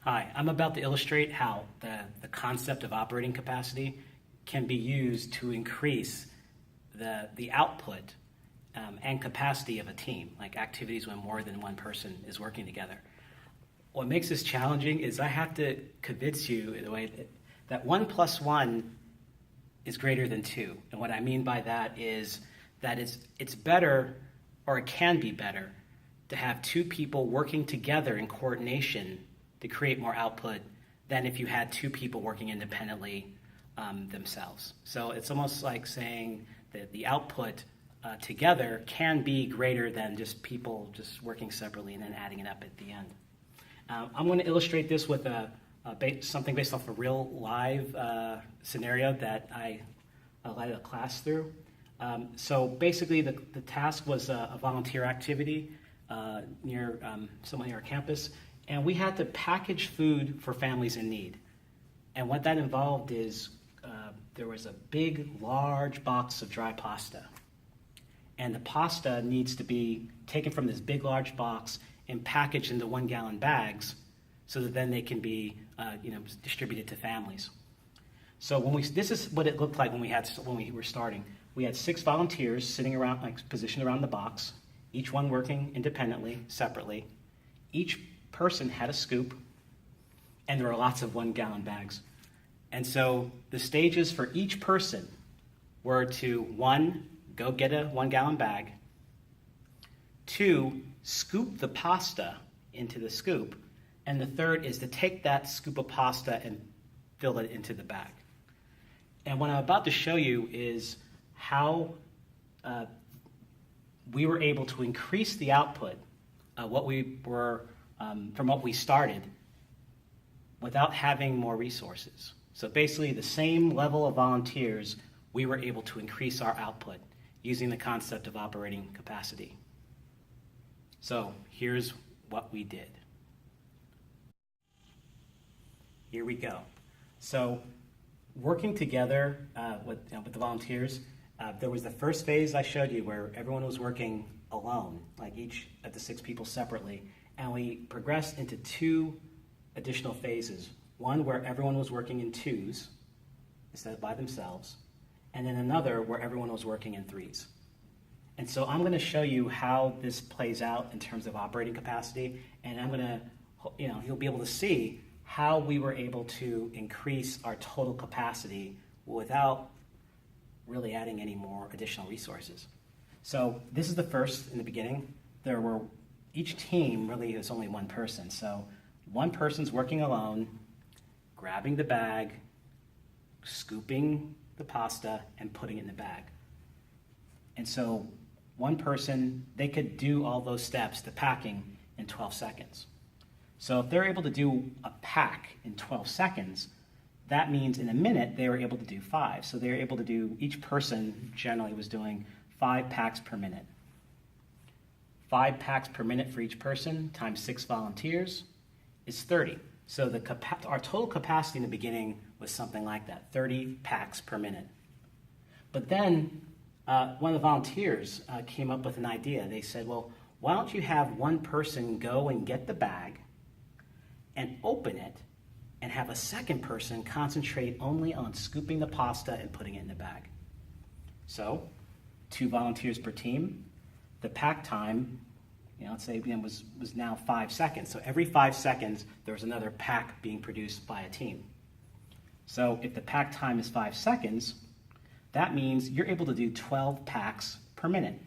Hi, I'm about to illustrate how the concept of operating capacity can be used to increase the output and capacity of a team, like activities when more than one person is working together. What makes this challenging is I have to convince you in a way that 1 + 1 is greater than 2. And what I mean by that is that it's better, or it can be better, to have two people working together in coordination to create more output than if you had two people working independently themselves. So it's almost like saying that the output together can be greater than just people just working separately and then adding it up at the end. I'm going to illustrate this with something based off a real live scenario that I led a class through. So basically the task was a volunteer activity near somewhere near our campus, and we had to package food for families in need. And what that involved is there was a big, large box of dry pasta. And the pasta needs to be taken from this big, large box and packaged into 1-gallon bags so that then they can be distributed to families. So this is what it looked like when we were starting. We had 6 volunteers sitting around, positioned around the box, each one working independently, separately. Each person had a scoop, and there were lots of 1-gallon bags. And so the stages for each person were to, 1, go get a 1-gallon bag, 2, scoop the pasta into the scoop, and the third is to take that scoop of pasta and fill it into the bag. And what I'm about to show you is how we were able to increase the output of what we were from what we started without having more resources. So basically the same level of volunteers, we were able to increase our output using the concept of operating capacity. So here's what we did. Here we go. So working together with the volunteers, there was the first phase I showed you where everyone was working alone, like each of the 6 people separately, and we progressed into 2 additional phases. One where everyone was working in 2s instead of by themselves, and then another where everyone was working in 3s. And so I'm going to show you how this plays out in terms of operating capacity, and I'm going to, you'll be able to see how we were able to increase our total capacity without really adding any more additional resources. So this is the first in the beginning. Each team really is only one person. So one person's working alone, grabbing the bag, scooping the pasta, and putting it in the bag. And so one person, they could do all those steps, the packing, in 12 seconds. So if they're able to do a pack in 12 seconds, that means in a minute they were able to do 5. So they were able to do, each person generally was doing 5 packs per minute. 5 packs per minute for each person times 6 volunteers is 30. So our total capacity in the beginning was something like that, 30 packs per minute. But then one of the volunteers came up with an idea. They said, well, why don't you have one person go and get the bag and open it, and have a second person concentrate only on scooping the pasta and putting it in the bag. So 2 volunteers per team. The pack time, let's say was now 5 seconds. So every 5 seconds, there was another pack being produced by a team. So if the pack time is 5 seconds, that means you're able to do 12 packs per minute.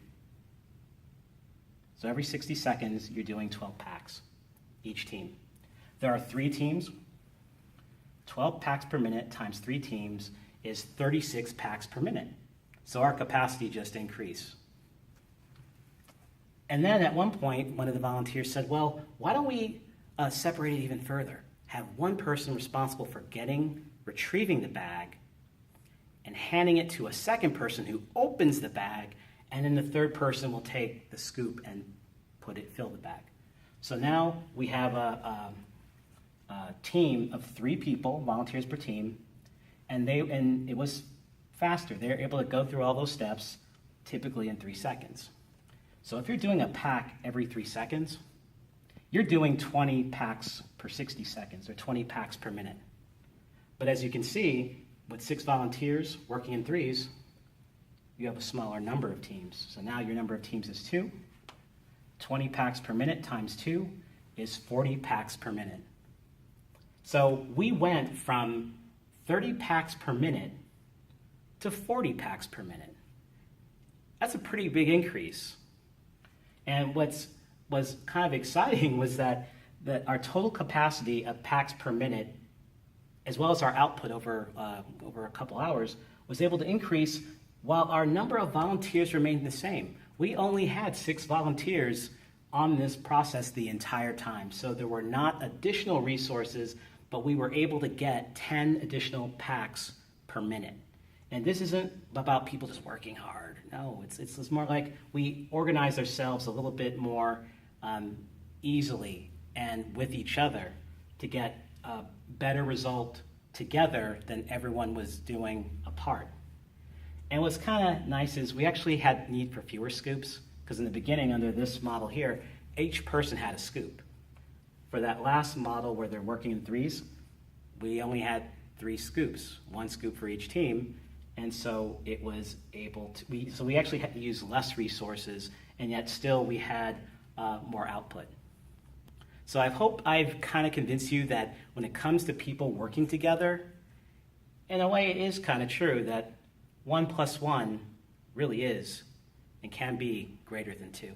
So every 60 seconds, you're doing 12 packs, each team. There are 3 teams. 12 packs per minute times 3 teams is 36 packs per minute. So our capacity just increased. And then at one point, one of the volunteers said, well, why don't we separate it even further? Have one person responsible for retrieving the bag, and handing it to a second person who opens the bag, and then the third person will take the scoop and fill the bag. So now we have a team of 3 people, volunteers per team, and it was faster. They were able to go through all those steps typically in 3 seconds. So if you're doing a pack every 3 seconds, you're doing 20 packs per 60 seconds or 20 packs per minute. But as you can see, with 6 volunteers working in threes, you have a smaller number of teams. So now your number of teams is 2. 20 packs per minute times 2 is 40 packs per minute. So we went from 30 packs per minute to 40 packs per minute. That's a pretty big increase. And was kind of exciting was that our total capacity of packs per minute, as well as our output over a couple hours, was able to increase while our number of volunteers remained the same. We only had 6 volunteers on this process the entire time. So there were not additional resources, but we were able to get 10 additional packs per minute. And this isn't about people just working hard. No, it's more like we organize ourselves a little bit more easily and with each other to get a better result together than everyone was doing apart. And what's kind of nice is we actually had need for fewer scoops, because in the beginning, under this model here, each person had a scoop. For that last model where they're working in threes, we only had 3 scoops, 1 scoop for each team, and so it was able to, so we actually had to use less resources, and yet still we had more output. So I hope I've kind of convinced you that when it comes to people working together, in a way it is kind of true that 1 + 1 really is and can be greater than 2.